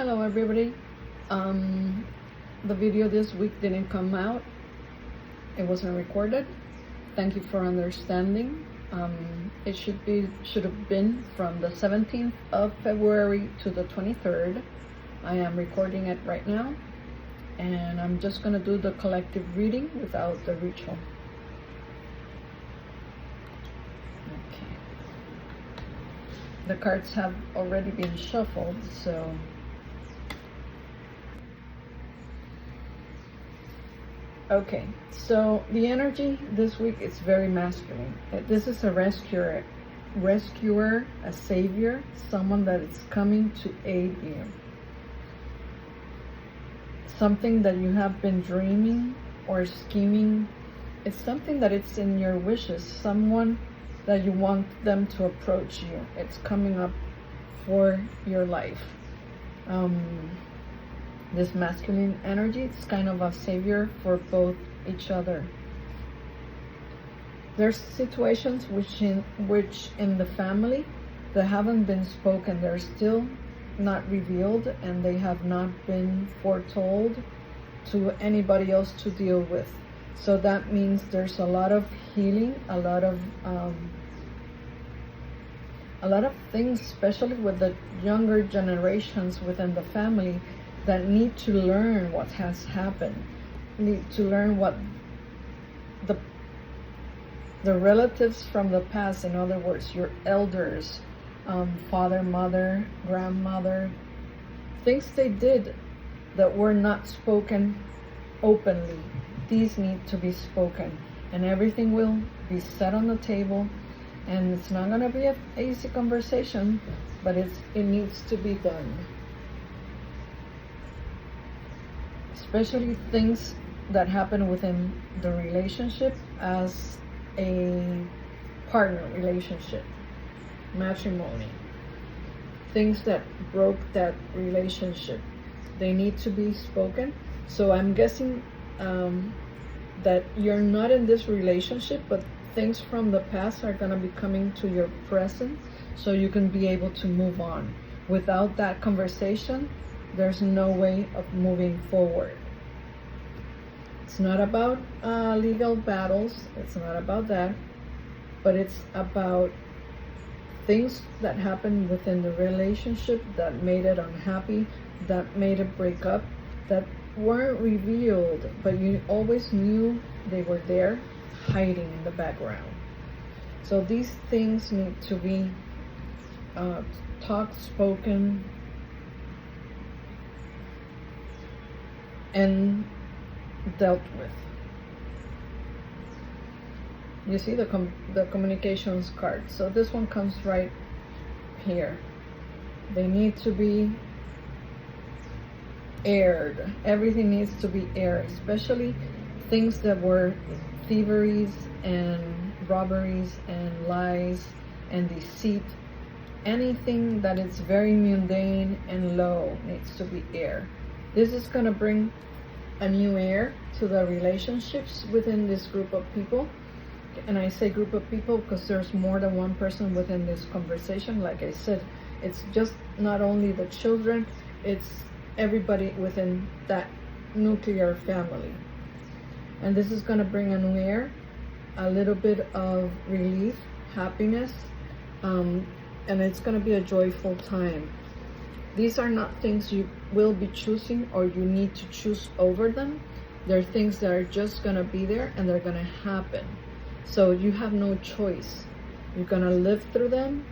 Hello everybody. The video this week didn't come out. It wasn't recorded. Thank you for understanding. It should have been from the 17th of February to the 23rd. I am recording it right now, and I'm just gonna do the collective reading without the ritual. Okay. The cards have already been shuffled, so okay, so the energy this week is very masculine. This is a rescuer, a savior, someone that is coming to aid you. Something that you have been dreaming or scheming. It's something that it's in your wishes, someone that you want them to approach you. It's coming up for your life. This masculine energy, it's kind of a savior for both each other. There's situations which in the family that haven't been spoken. They're still not revealed, and they have not been foretold to anybody else to deal with. So that means there's a lot of healing, a lot of things, especially with the younger generations within the family, that need to learn what has happened, need to learn what the relatives from the past, in other words, your elders, father, mother, grandmother, things they did that were not spoken openly. These need to be spoken, and everything will be set on the table, and it's not going to be an easy conversation, but it needs to be done. Especially things that happen within the relationship as a partner relationship, matrimony, things that broke that relationship, they need to be spoken. So I'm guessing that you're not in this relationship, but things from the past are going to be coming to your present, so you can be able to move on. Without that conversation, there's no way of moving forward. It's not about legal battles, it's not about that, but it's about things that happened within the relationship that made it unhappy, that made it break up, that weren't revealed, but you always knew they were there, hiding in the background. So these things need to be talked, spoken, and dealt with. You see the communications card. So this one comes right here. They need to be aired. Everything needs to be aired, especially things that were thieveries and robberies and lies and deceit. Anything that is very mundane and low needs to be aired. This is going to bring a new air to the relationships within this group of people. And I say group of people because there's more than one person within this conversation. Like I said, it's just not only the children, it's everybody within that nuclear family. And this is going to bring a new air, a little bit of relief, happiness, and it's going to be a joyful time. These are not things you will be choosing or you need to choose over them. They're things that are just going to be there, and they're going to happen. So you have no choice. You're going to live through them,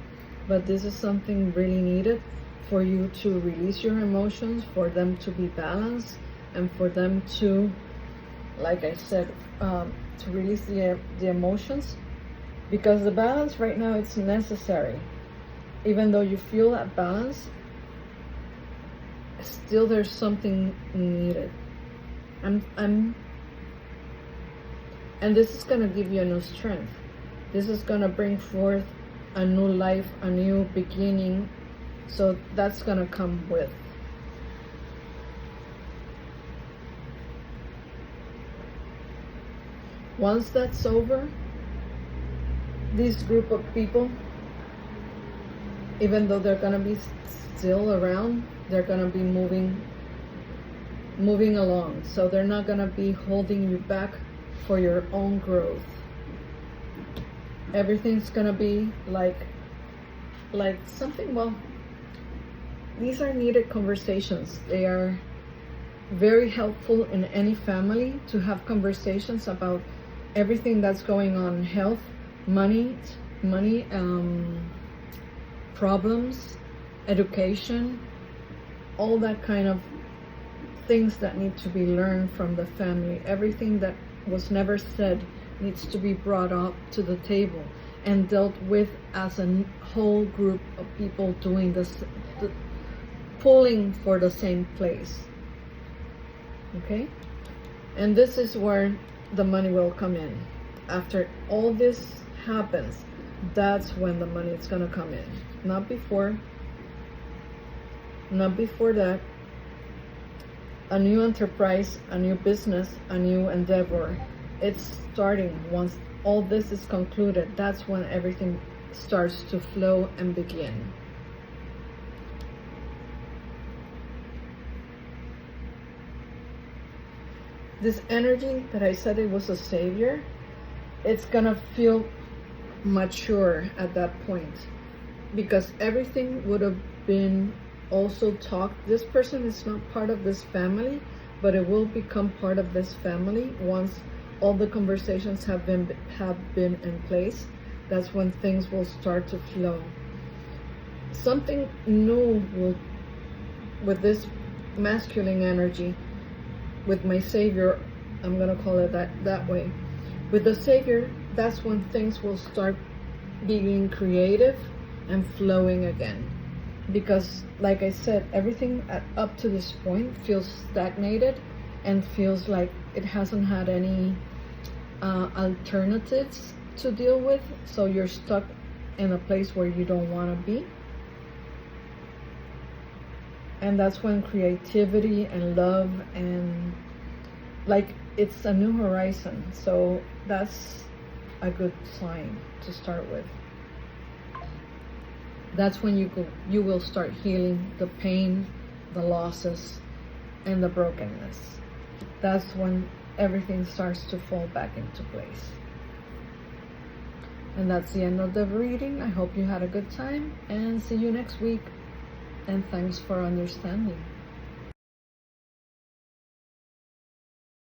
but this is something really needed for you to release your emotions, for them to be balanced, and for them to, like I said, to release the emotions, because the balance right now, it's necessary. Even though you feel that balance, still there's something needed. And this is going to give you a new strength. This is going to bring forth a new life, a new beginning. So that's going to come with. Once that's over, this group of people even though they're gonna be still around, they're gonna be moving along. So they're not gonna be holding you back for your own growth. Everything's gonna be like something, well, these are needed conversations. They are very helpful in any family to have conversations about everything that's going on: health, money, problems, education, all that kind of things that need to be learned from the family. Everything that was never said needs to be brought up to the table and dealt with as a whole group of people doing this, pulling for the same place. Okay? And this is where the money will come in. After all this happens, that's when the money is going to come in. Not before. Not before that. A new enterprise, a new business, a new endeavor. It's starting. Once all this is concluded, that's when everything starts to flow and begin. This energy that I said it was a savior, it's gonna feel mature at that point, because everything would have been also talked. This person is not part of this family, but it will become part of this family once all the conversations have been in place. That's when things will start to flow. Something new will, with this masculine energy, with my savior, I'm gonna call it that way. With the savior, that's when things will start being creative and flowing again. Because, like I said, everything up to this point feels stagnated and feels like it hasn't had any alternatives to deal with. So you're stuck in a place where you don't want to be. And that's when creativity and love and like it's a new horizon. So that's a good sign to start with. That's when you will start healing the pain, the losses, and the brokenness. That's when everything starts to fall back into place. And that's the end of the reading. I hope you had a good time, and see you next week. And thanks for understanding.